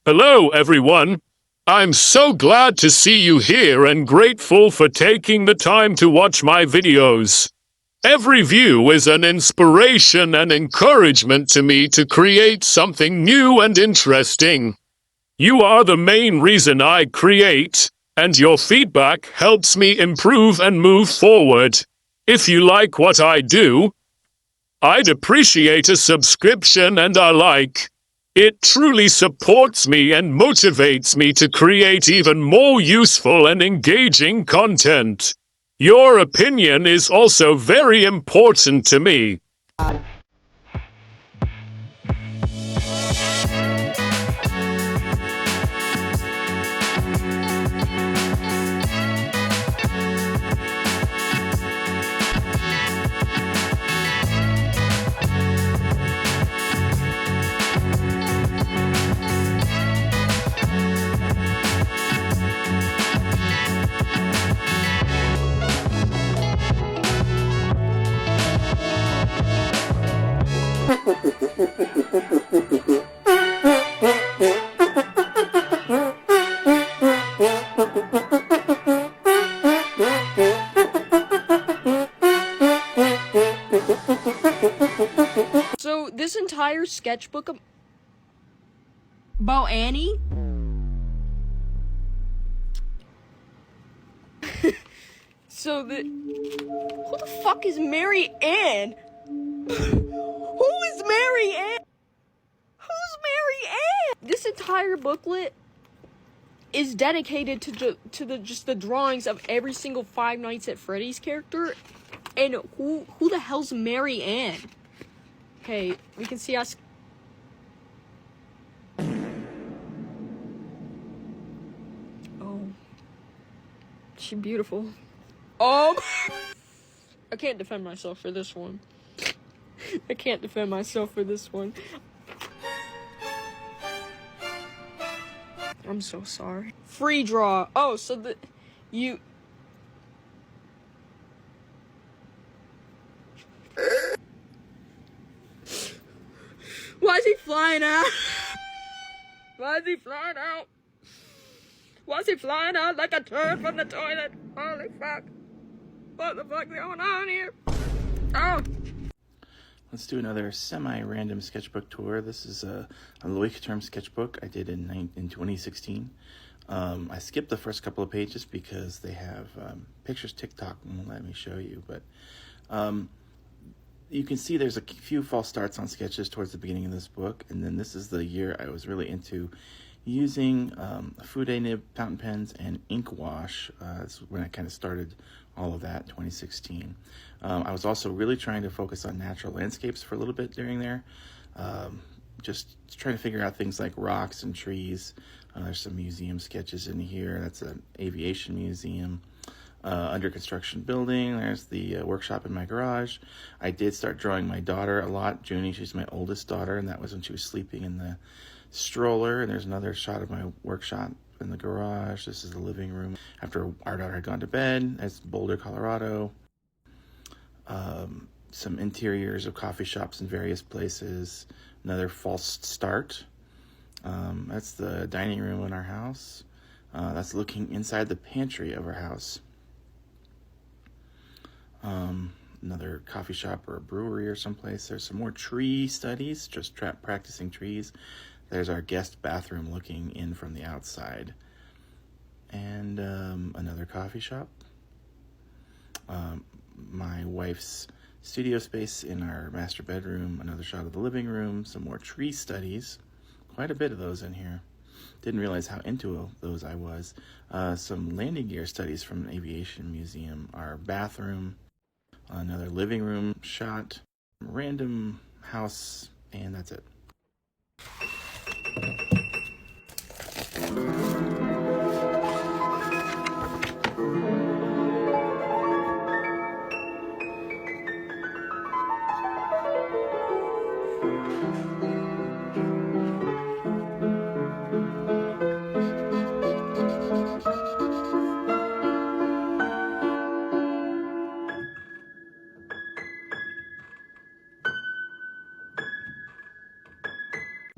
Hello, everyone. I'm so glad to see you here and grateful for taking the time to watch my videos. Every view is an inspiration and encouragement to me to create something new and interesting. You are the main reason I create, and your feedback helps me improve and move forward. If you like what I do, I'd appreciate a subscription and a like. It truly supports me and motivates me to create even more useful and engaging content. Your opinion is also very important to me. So this entire sketchbook about Annie? Who the fuck is Mary Ann? Who is Mary Ann? Who's Mary Ann? This entire booklet is dedicated to the drawings of every single Five Nights at Freddy's character. And who the hell's Mary Ann? Okay, we can see us. Oh, she's beautiful. I can't defend myself for this one. I can't defend myself for this one. I'm so sorry. Free draw. Oh, so you. Why is he flying out? Why is he flying out? Why is he flying out like a turd from the toilet? Holy fuck. What the fuck's going on here? Oh. Let's do another semi-random sketchbook tour. This is a Loic term sketchbook I did in 2016. I skipped the first couple of pages because they have pictures TikTok won't let me show you, but you can see there's a few false starts on sketches towards the beginning of this book, and then this is the year I was really into using Fude nib fountain pens and ink wash. That's when I kind of started all of that, 2016. I was also really trying to focus on natural landscapes for a little bit during there, just trying to figure out things like rocks and trees. There's some museum sketches in here. That's an aviation museum. Under construction building. There's the workshop in my garage. I did start drawing my daughter a lot. Junie, she's my oldest daughter, and that was when she was sleeping in the stroller. And there's another shot of my workshop in the garage. This is the living room after our daughter had gone to bed. That's Boulder, Colorado. Some interiors of coffee shops in various places. Another false start. That's the dining room in our house. That's looking inside the pantry of our house. Another coffee shop or a brewery or someplace. There's some more tree studies, just practicing trees. There's our guest bathroom looking in from the outside. And another coffee shop. My wife's studio space in our master bedroom. Another shot of the living room. Some more tree studies. Quite a bit of those in here. Didn't realize how into those I was. Some landing gear studies from an aviation museum. Our bathroom. Another living room shot, random house, and that's it.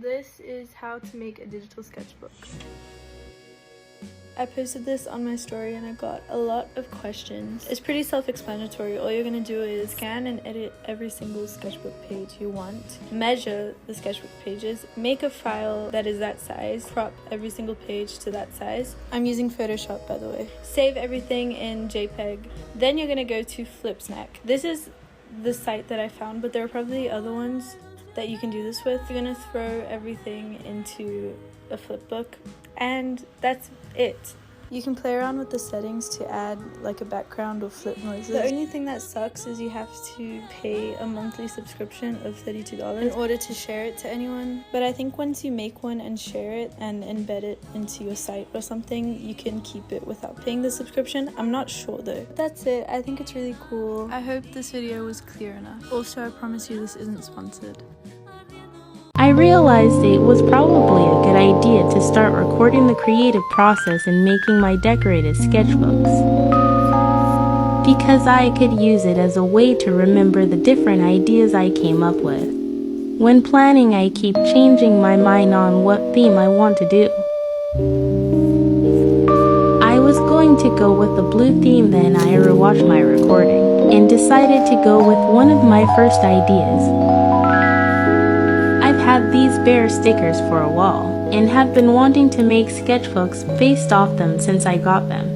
This is how to make a digital sketchbook. I posted this on my story and I got a lot of questions. It's pretty self-explanatory. All you're gonna do is scan and edit every single sketchbook page you want, measure the sketchbook pages, make a file that is that size, crop every single page to that size. I'm using Photoshop, by the way. Save everything in JPEG. Then you're gonna go to Flipsnack. This is the site that I found, but there are probably other ones that you can do this with. You're gonna throw everything into a flipbook, and that's it. You can play around with the settings to add like a background or flip noises. The only thing that sucks is you have to pay a monthly subscription of $32 in order to share it to anyone. But I think once you make one and share it and embed it into your site or something, you can keep it without paying the subscription. I'm not sure though. That's it. I think it's really cool. I hope this video was clear enough. Also, I promise you this isn't sponsored. I realized it was probably a good idea to start recording the creative process in making my decorated sketchbooks, because I could use it as a way to remember the different ideas I came up with. When planning, I keep changing my mind on what theme I want to do. I was going to go with the blue theme, then I rewatched my recording and decided to go with one of my first ideas. I've had these bear stickers for a while and have been wanting to make sketchbooks based off them since I got them.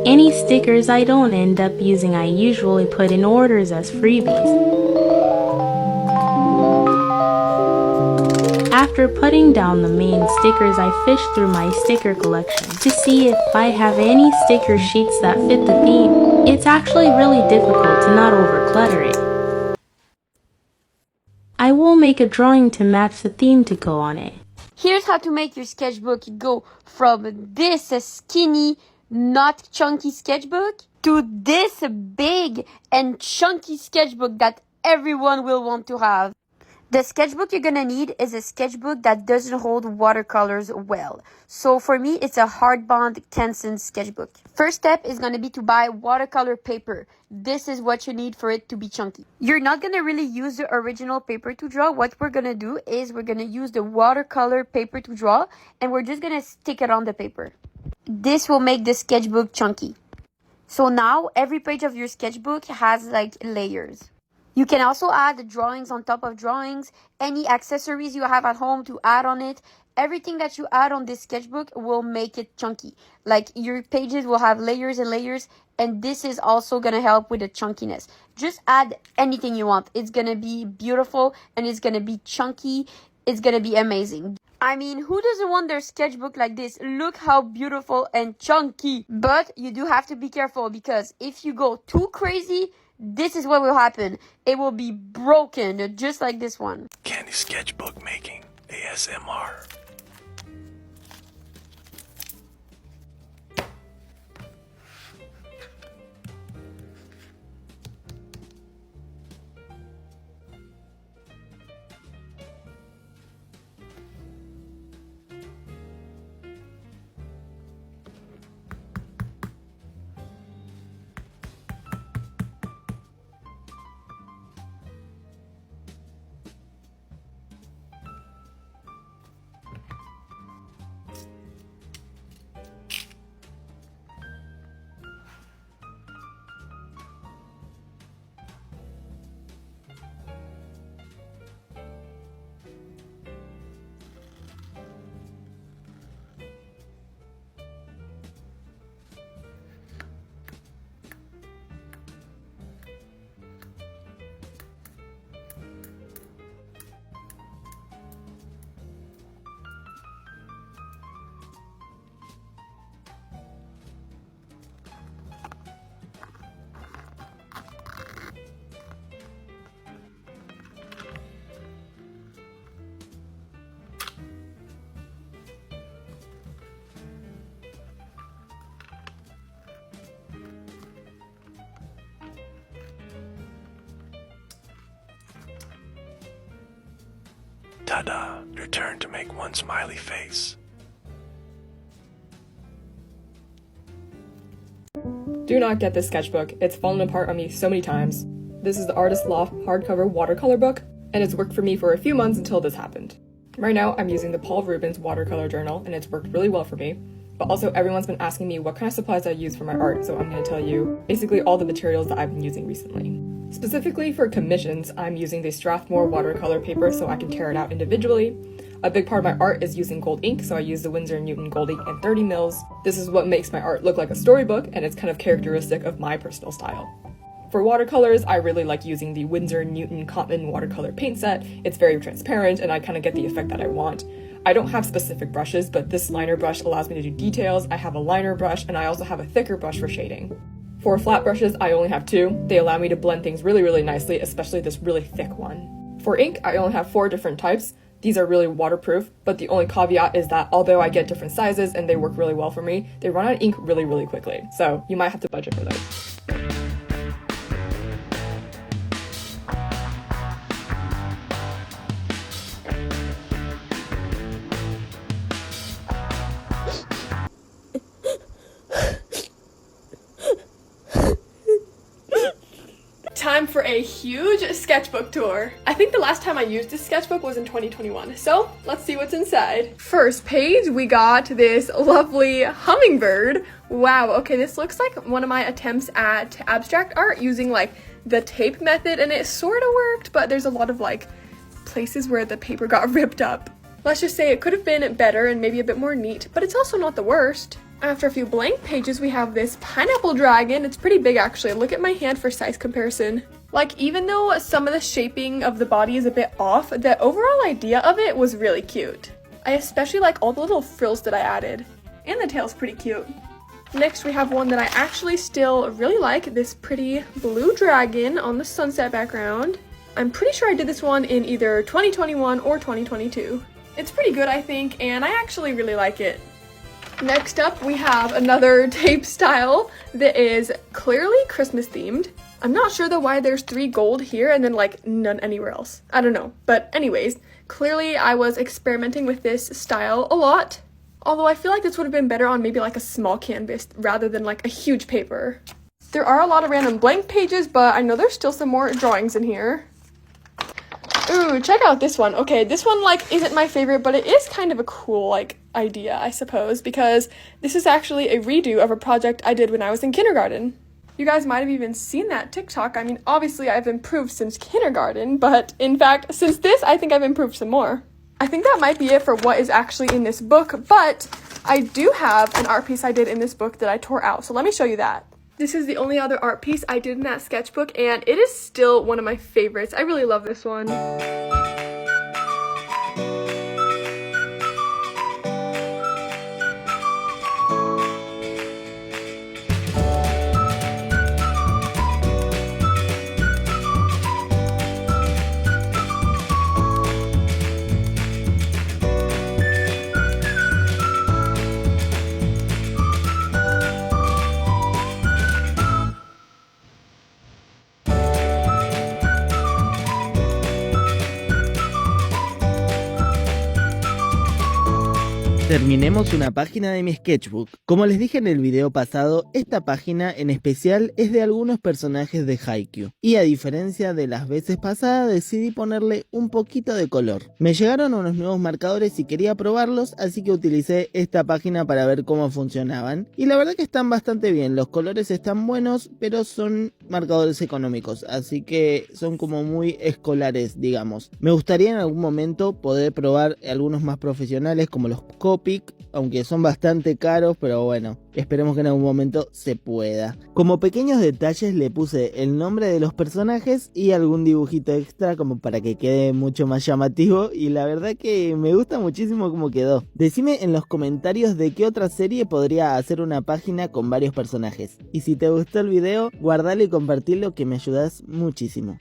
Any stickers I don't end up using I usually put in orders as freebies. After putting down the main stickers, I fished through my sticker collection to see if I have any sticker sheets that fit the theme. It's actually really difficult to not overclutter it. I will make a drawing to match the theme to go on it. Here's how to make your sketchbook. You go from this skinny, not chunky sketchbook to this big and chunky sketchbook that everyone will want to have. The sketchbook you're gonna need is a sketchbook that doesn't hold watercolors well. So for me, it's a hardbound Canson sketchbook. First step is gonna be to buy watercolor paper. This is what you need for it to be chunky. You're not gonna really use the original paper to draw. What we're gonna do is we're gonna use the watercolor paper to draw, and we're just gonna stick it on the paper. This will make the sketchbook chunky. So now every page of your sketchbook has like layers. You can also add drawings on top of drawings, any accessories you have at home to add on it. Everything that you add on this sketchbook will make it chunky. Like your pages will have layers and layers, and this is also gonna help with the chunkiness. Just add anything you want. It's gonna be beautiful and it's gonna be chunky. It's gonna be amazing. I mean, who doesn't want their sketchbook like this? Look how beautiful and chunky. But you do have to be careful, because if you go too crazy, this is what will happen. It will be broken, just like this one. Candy sketchbook making ASMR. Ta-da! Your turn to make one smiley face. Do not get this sketchbook. It's fallen apart on me so many times. This is the Artist Loft hardcover watercolor book, and it's worked for me for a few months until this happened. Right now, I'm using the Paul Rubens watercolor journal, and it's worked really well for me. But also, everyone's been asking me what kind of supplies I use for my art, so I'm going to tell you basically all the materials that I've been using recently. Specifically for commissions, I'm using the Strathmore watercolor paper so I can tear it out individually. A big part of my art is using gold ink, so I use the Winsor & Newton gold ink and 30 mils. This is what makes my art look like a storybook, and it's kind of characteristic of my personal style. For watercolors, I really like using the Winsor & Newton Cotton watercolor paint set. It's very transparent, and I kind of get the effect that I want. I don't have specific brushes, but this liner brush allows me to do details. I have a liner brush, and I also have a thicker brush for shading. For flat brushes, I only have 2. They allow me to blend things really, really nicely, especially this really thick one. For ink, I only have 4 different types. These are really waterproof, but the only caveat is that although I get different sizes and they work really well for me, they run out of ink really, really quickly. So you might have to budget for those. Time for a huge sketchbook tour. I think the last time I used this sketchbook was in 2021, so let's see what's inside. First page, we got this lovely hummingbird. Wow, okay, this looks like one of my attempts at abstract art using like the tape method, and it sort of worked, but there's a lot of like places where the paper got ripped up. Let's just say it could have been better and maybe a bit more neat, but it's also not the worst. After a few blank pages, we have this pineapple dragon. It's pretty big, actually. Look at my hand for size comparison. Like, even though some of the shaping of the body is a bit off, the overall idea of it was really cute. I especially like all the little frills that I added. And the tail's pretty cute. Next, we have one that I actually still really like, this pretty blue dragon on the sunset background. I'm pretty sure I did this one in either 2021 or 2022. It's pretty good, I think, and I actually really like it. Next up, we have another tape style that is clearly Christmas themed. I'm not sure though why there's 3 gold here and then like none anywhere else. I don't know. But anyways, clearly I was experimenting with this style a lot. Although I feel like this would have been better on maybe like a small canvas rather than like a huge paper. There are a lot of random blank pages, but I know there's still some more drawings in here. Ooh, check out this one. Okay, this one like isn't my favorite, but it is kind of a cool like idea, I suppose, because this is actually a redo of a project I did when I was in kindergarten. You guys might have even seen that TikTok. I mean, obviously I've improved since kindergarten, but in fact, since this, I think I've improved some more. I think that might be it for what is actually in this book, but I do have an art piece I did in this book that I tore out, so let me show you that. This is the only other art piece I did in that sketchbook, and it is still one of my favorites. I really love this one. Terminemos una página de mi sketchbook. Como les dije en el video pasado, esta página en especial es de algunos personajes de Haikyuu. Y a diferencia de las veces pasadas, decidí ponerle un poquito de color. Me llegaron unos nuevos marcadores y quería probarlos, así que utilicé esta página para ver cómo funcionaban. Y la verdad que están bastante bien, los colores están buenos, pero son marcadores económicos, así que son como muy escolares, digamos. Me gustaría en algún momento poder probar algunos más profesionales como los Copic, aunque son bastante caros, pero bueno, esperemos que en algún momento se pueda. Como pequeños detalles le puse el nombre de los personajes y algún dibujito extra como para que quede mucho más llamativo, y la verdad que me gusta muchísimo cómo quedó. Decime en los comentarios de qué otra serie podría hacer una página con varios personajes. Y si te gustó el video, guardalo y compartilo, que me ayudas muchísimo.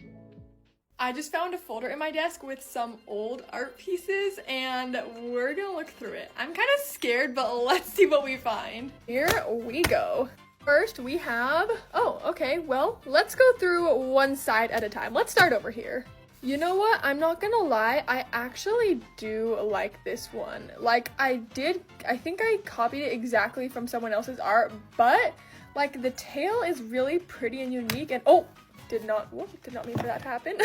I just found a folder in my desk with some old art pieces, and we're gonna look through it. I'm kind of scared, but let's see what we find. Here we go. First we have, oh, okay, well, let's go through one side at a time. Let's start over here. You know what? I'm not gonna lie, I actually do like this one. Like, I think I copied it exactly from someone else's art, but like the tail is really pretty and unique, and oh, Did not mean for that to happen.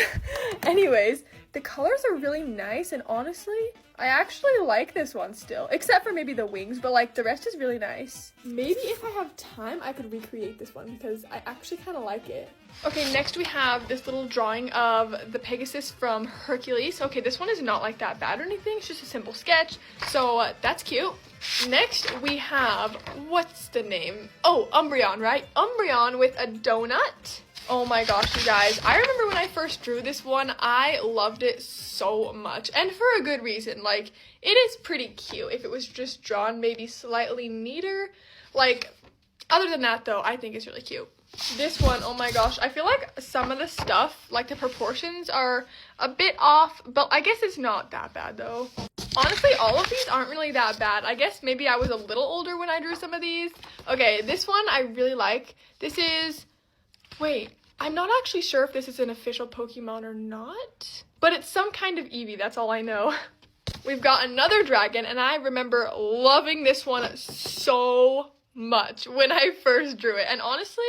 Anyways, the colors are really nice, and honestly, I actually like this one still, except for maybe the wings, but like the rest is really nice. Maybe if I have time, I could recreate this one because I actually kind of like it. Okay, next we have this little drawing of the Pegasus from Hercules. Okay, this one is not like that bad or anything, it's just a simple sketch, so that's cute. Next we have, what's the name? Oh, Umbreon, right? Umbreon with a donut. Oh my gosh, you guys, I remember when I first drew this one, I loved it so much, and for a good reason. Like, it is pretty cute. If it was just drawn maybe slightly neater, like, other than that though, I think it's really cute. This one, oh my gosh, I feel like some of the stuff, like the proportions are a bit off, but I guess it's not that bad though. Honestly, all of these aren't really that bad. I guess maybe I was a little older when I drew some of these. Okay, this one I really like. This is, wait, I'm not actually sure if this is an official Pokemon or not, but it's some kind of Eevee, that's all I know. We've got another dragon, and I remember loving this one so much when I first drew it. And honestly,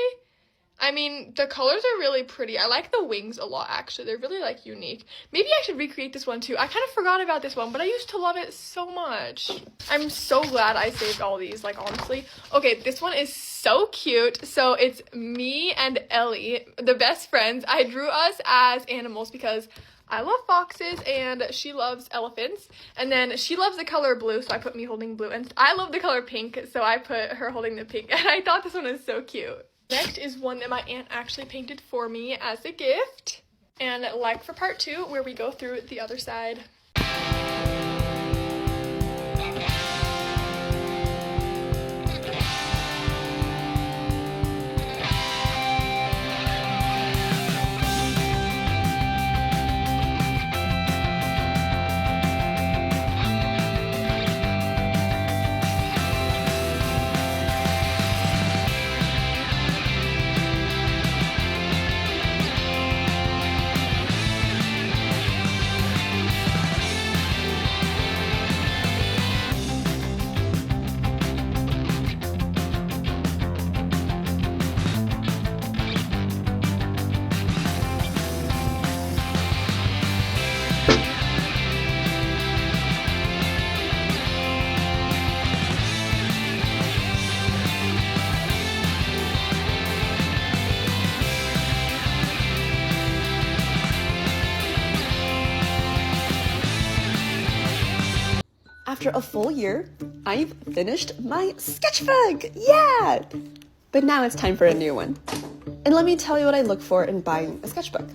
I mean, the colors are really pretty. I like the wings a lot, actually. They're really, like, unique. Maybe I should recreate this one, too. I kind of forgot about this one, but I used to love it so much. I'm so glad I saved all these, like, honestly. Okay, this one is so cute. So it's me and Ellie, the best friends. I drew us as animals because I love foxes and she loves elephants. And then she loves the color blue, so I put me holding blue. And I love the color pink, so I put her holding the pink. And I thought this one was so cute. Next is one that my aunt actually painted for me as a gift. And like for part 2, where we go through the other side. After a full year, I've finished my sketchbook! Yeah! But now it's time for a new one. And let me tell you what I look for in buying a sketchbook.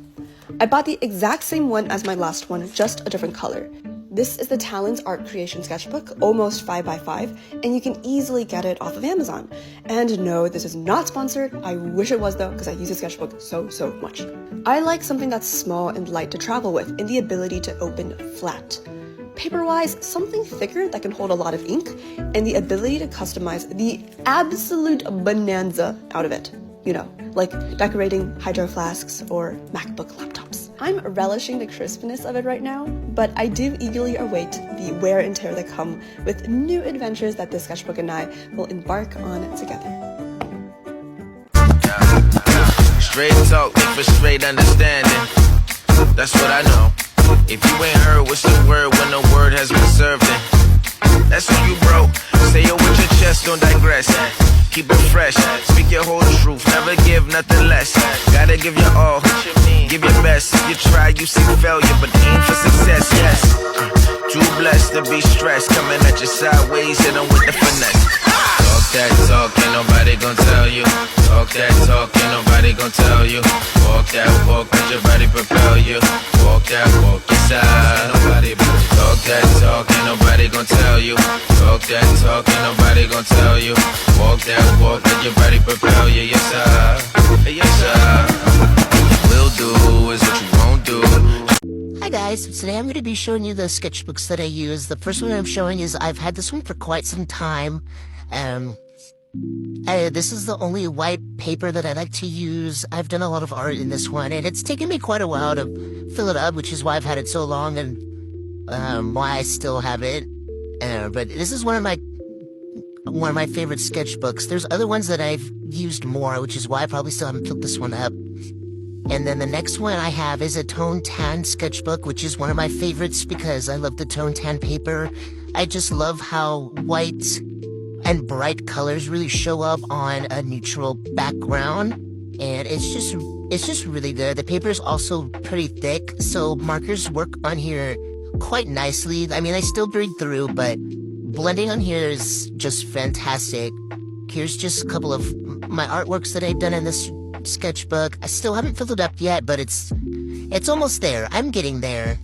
I bought the exact same one as my last one, just a different color. This is the Talon's Art Creation Sketchbook, almost 5x5, and you can easily get it off of Amazon. And no, this is not sponsored. I wish it was though, because I use a sketchbook so much. I like something that's small and light to travel with, and the ability to open flat. Paper-wise, something thicker that can hold a lot of ink, and the ability to customize the absolute bonanza out of it. You know, like decorating hydro flasks or MacBook laptops. I'm relishing the crispness of it right now, but I do eagerly await the wear and tear that come with new adventures that this sketchbook and I will embark on together. Straight talk, for straight understanding. That's what I know. If you ain't heard what's the word when the word has been served in, that's when you broke. Say it with your chest, don't digress. Keep it fresh, speak your whole truth, never give nothing less. Gotta give your all, give your best. If you try, you see failure, but aim for success, yes. Too blessed to be stressed, coming at you sideways, hit them with the finesse. Talk that talk, ain't nobody gon' tell you. Talk that talk, ain't nobody gon' tell you. Walk that walk, let your body propel you. Walk that walk, yes I. Talk that talk, ain't nobody gon' tell you. Talk that talk, ain't nobody gon' tell you. Walk that walk, let your body propel you, yes I. Yes I. Will do is what you won't do. Hi guys, today I'm going to be showing you the sketchbooks that I use. The first one I'm showing is, I've had this one for quite some time. This is the only white paper that I like to use. I've done a lot of art in this one, and it's taken me quite a while to fill it up, which is why I've had it so long, and why I still have it. But this is one of my favorite sketchbooks. There's other ones that I've used more, which is why I probably still haven't filled this one up. And then the next one I have is a tone tan sketchbook, which is one of my favorites because I love the tone tan paper. I just love how white and bright colors really show up on a neutral background. And it's just really good. The paper is also pretty thick, so markers work on here quite nicely. I mean, I still breathe through, but blending on here is just fantastic. Here's just a couple of my artworks that I've done in this sketchbook. I still haven't filled it up yet, but it's almost there. I'm getting there.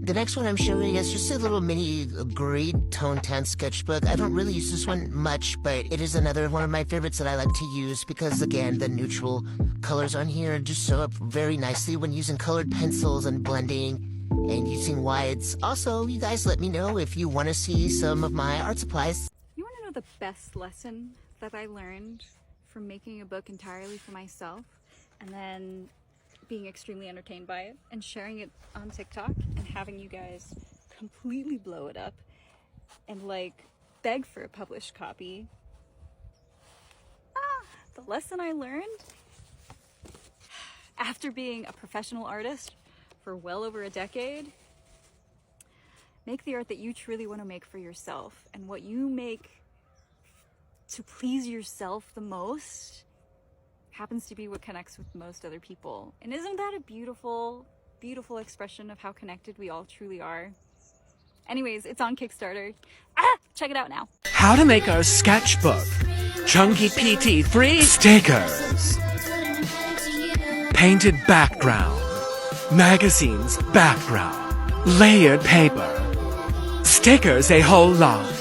The next one I'm showing is just a little mini green tone tan sketchbook. I don't really use this one much, but it is another one of my favorites that I like to use because, again, the neutral colors on here just show up very nicely when using colored pencils and blending and using whites. Also, you guys let me know if you want to see some of my art supplies. You want to know the best lesson that I learned from making a book entirely for myself and then being extremely entertained by it and sharing it on TikTok and having you guys completely blow it up and like beg for a published copy? The lesson I learned after being a professional artist for well over a decade: make the art that you truly want to make for yourself, and what you make to please yourself the most happens to be what connects with most other people. And isn't that a beautiful, beautiful expression of how connected we all truly are? Anyways, it's on Kickstarter. Check it out now. How to make a sketchbook. Chunky PT3 stickers. Painted background. Magazines background. Layered paper. Stickers a whole lot.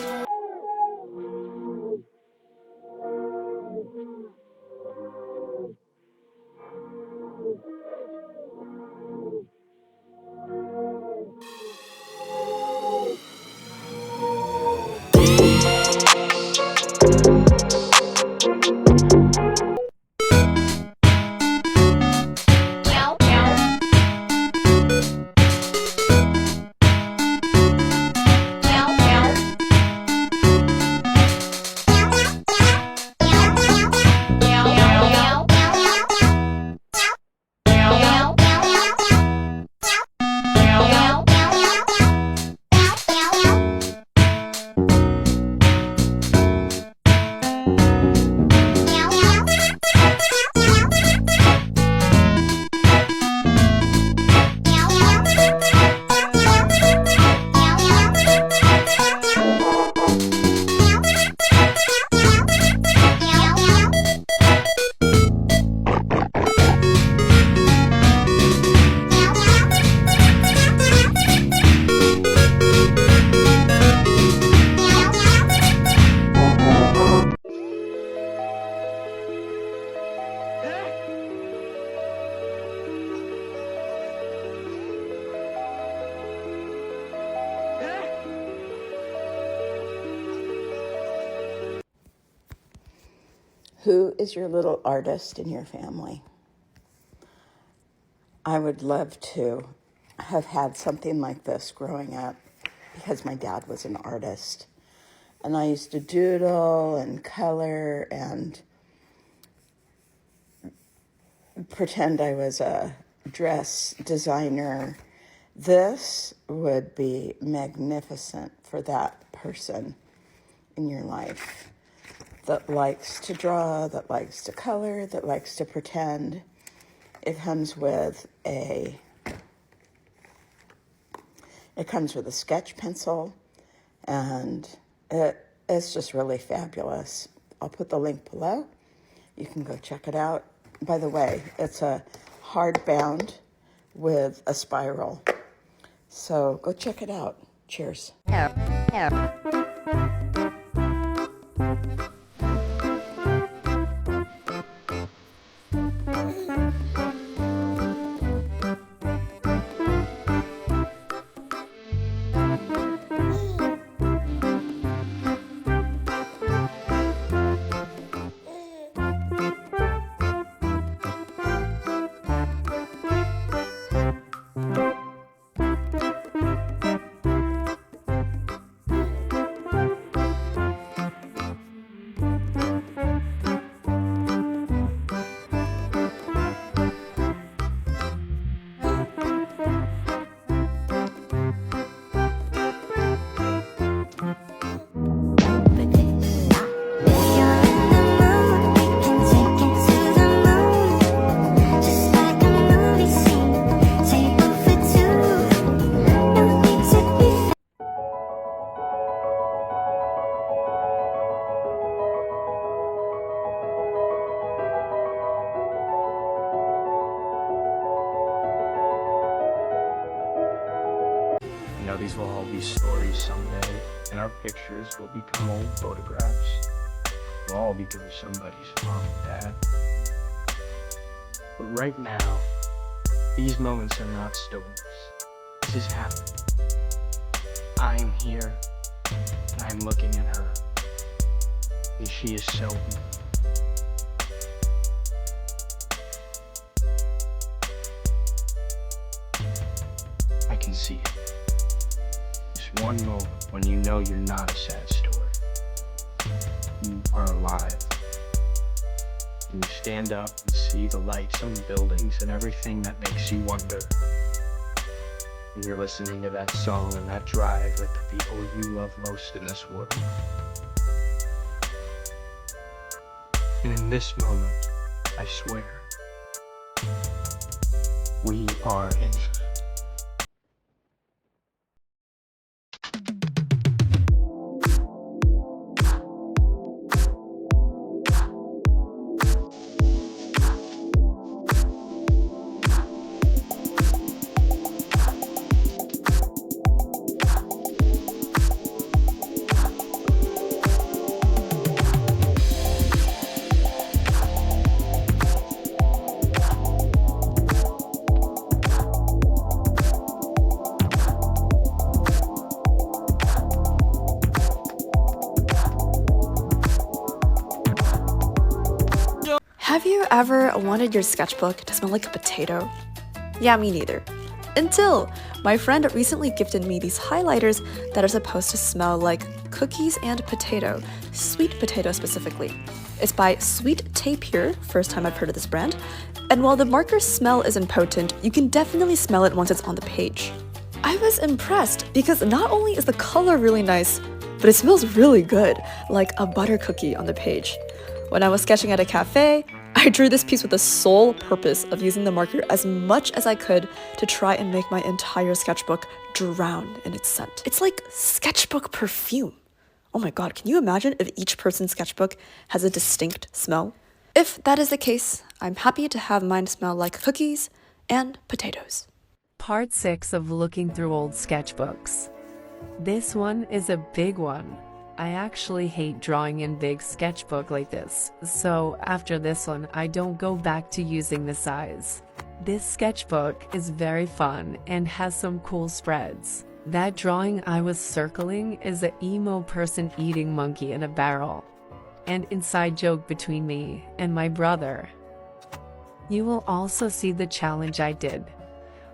Who is your little artist in your family? I would love to have had something like this growing up because my dad was an artist. And I used to doodle and color and pretend I was a dress designer. This would be magnificent for that person in your life that likes to draw, that likes to color, that likes to pretend. It comes with a sketch pencil, and it's just really fabulous. I'll put the link below. You can go check it out. By the way, it's a hardbound with a spiral. So go check it out. Cheers. These will all be stories someday, and our pictures will become old photographs. We'll all be with somebody's mom and dad. But right now, these moments are not stories. This is happening. I'm here, and I'm looking at her, and she is so beautiful. I can see it. This one moment when you know you're not a sad story. You are alive. You stand up and see the lights on the buildings and everything that makes you wonder. And you're listening to that song and that drive with the people you love most in this world. And in this moment, I swear, we are infinite. Have you ever wanted your sketchbook to smell like a potato? Yeah, me neither. Until my friend recently gifted me these highlighters that are supposed to smell like cookies and potato, sweet potato specifically. It's by Sweet Tapir, first time I've heard of this brand, and while the marker smell isn't potent, you can definitely smell it once it's on the page. I was impressed because not only is the color really nice, but it smells really good, like a butter cookie on the page. When I was sketching at a cafe, I drew this piece with the sole purpose of using the marker as much as I could to try and make my entire sketchbook drown in its scent. It's like sketchbook perfume. Oh my god, can you imagine if each person's sketchbook has a distinct smell? If that is the case, I'm happy to have mine smell like cookies and potatoes. Part 6 of looking through old sketchbooks. This one is a big one. I actually hate drawing in big sketchbook like this, so after this one I don't go back to using the size. This sketchbook is very fun and has some cool spreads. That drawing I was circling is an emo person eating monkey in a barrel. And inside joke between me and my brother. You will also see the challenge I did,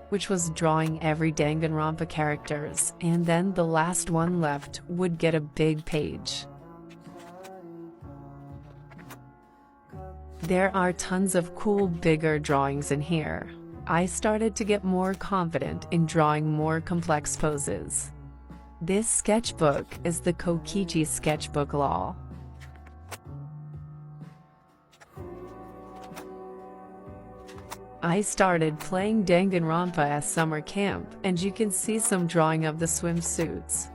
which was drawing every Danganronpa characters, and then the last one left would get a big page. There are tons of cool bigger drawings in here. I started to get more confident in drawing more complex poses. This sketchbook is the Kokichi sketchbook lol. I started playing Danganronpa at summer camp, and you can see some drawing of the swimsuits.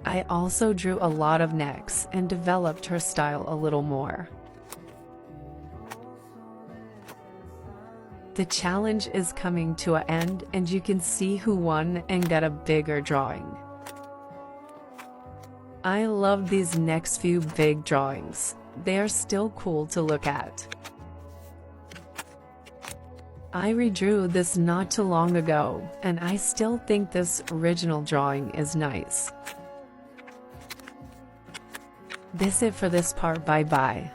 I also drew a lot of necks and developed her style a little more. The challenge is coming to an end, and you can see who won and got a bigger drawing. I love these next few big drawings. They are still cool to look at. I redrew this not too long ago, and I still think this original drawing is nice. That's it for this part, bye bye.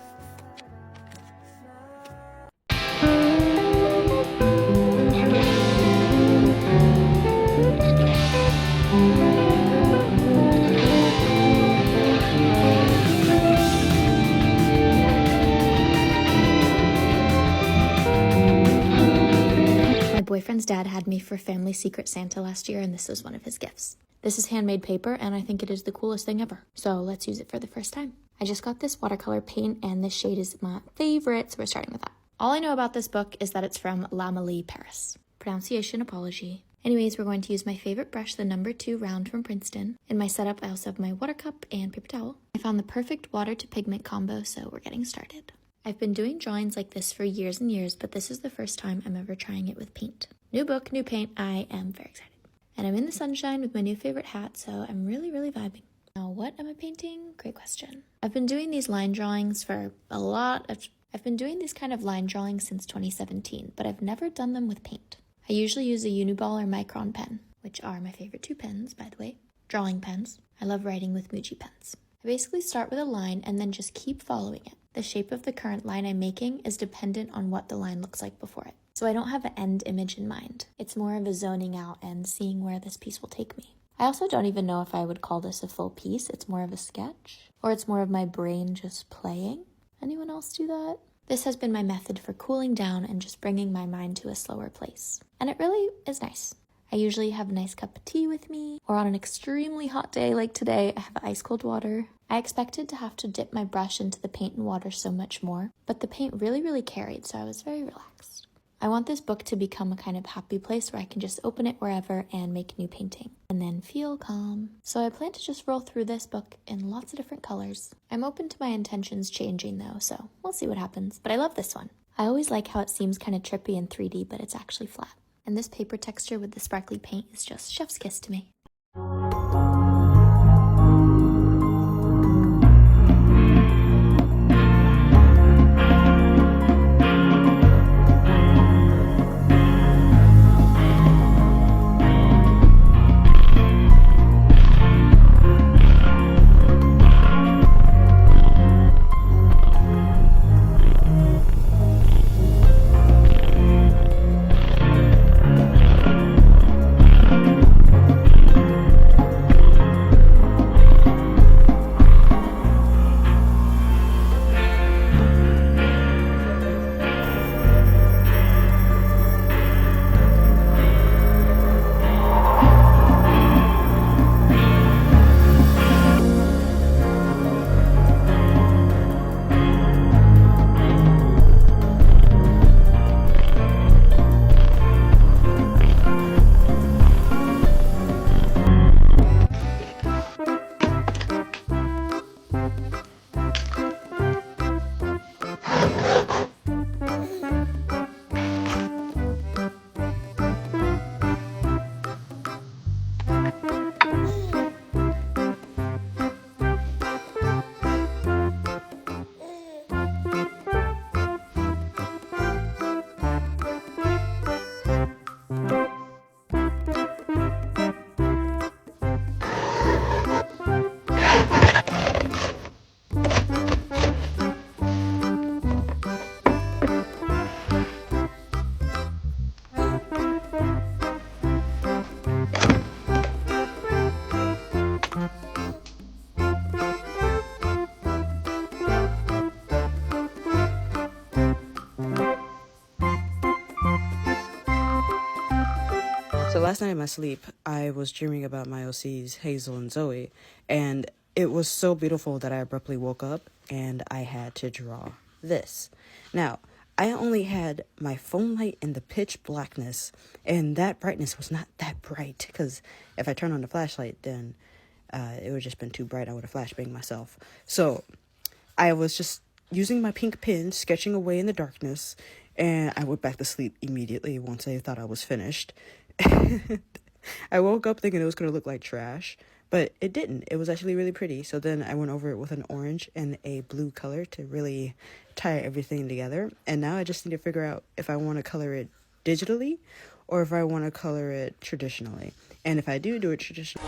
My boyfriend's dad had me for Family Secret Santa last year, and this was one of his gifts. This is handmade paper, and I think it is the coolest thing ever. So let's use it for the first time. I just got this watercolor paint, and this shade is my favorite, so we're starting with that. All I know about this book is that it's from La Malie, Paris. Pronunciation apology. Anyways, we're going to use my favorite brush, the number 2 round from Princeton. In my setup, I also have my water cup and paper towel. I found the perfect water to pigment combo, so we're getting started. I've been doing drawings like this for years and years, but this is the first time I'm ever trying it with paint. New book, new paint. I am very excited. And I'm in the sunshine with my new favorite hat, so I'm really, really vibing. Now, what am I painting? Great question. I've been doing these line drawings for I've been doing these kind of line drawings since 2017, but I've never done them with paint. I usually use a Uniball or Micron pen, which are my favorite two pens, by the way. Drawing pens. I love writing with Muji pens. I basically start with a line and then just keep following it. The shape of the current line I'm making is dependent on what the line looks like before it. So I don't have an end image in mind. It's more of a zoning out and seeing where this piece will take me. I also don't even know if I would call this a full piece. It's more of a sketch, or it's more of my brain just playing. Anyone else do that? This has been my method for cooling down and just bringing my mind to a slower place. And it really is nice. I usually have a nice cup of tea with me, or on an extremely hot day like today, I have ice cold water. I expected to have to dip my brush into the paint and water so much more, but the paint really carried, so I was very relaxed. I want this book to become a kind of happy place where I can just open it wherever and make new painting, and then feel calm. So I plan to just roll through this book in lots of different colors. I'm open to my intentions changing though, so we'll see what happens, but I love this one. I always like how it seems kind of trippy and 3D, but it's actually flat. And this paper texture with the sparkly paint is just chef's kiss to me. So last night in my sleep, I was dreaming about my OCs, Hazel and Zoe, and it was so beautiful that I abruptly woke up and I had to draw this. Now, I only had my phone light in the pitch blackness, and that brightness was not that bright, because if I turn on the flashlight, then it would have just been too bright. I would have flashbanged myself. So I was just using my pink pen, sketching away in the darkness, and I went back to sleep immediately once I thought I was finished. I woke up thinking it was going to look like trash, but it didn't. It was actually really pretty. So then I went over it with an orange and a blue color to really tie everything together. And now I just need to figure out if I want to color it digitally or if I want to color it traditionally. And if I do it traditionally...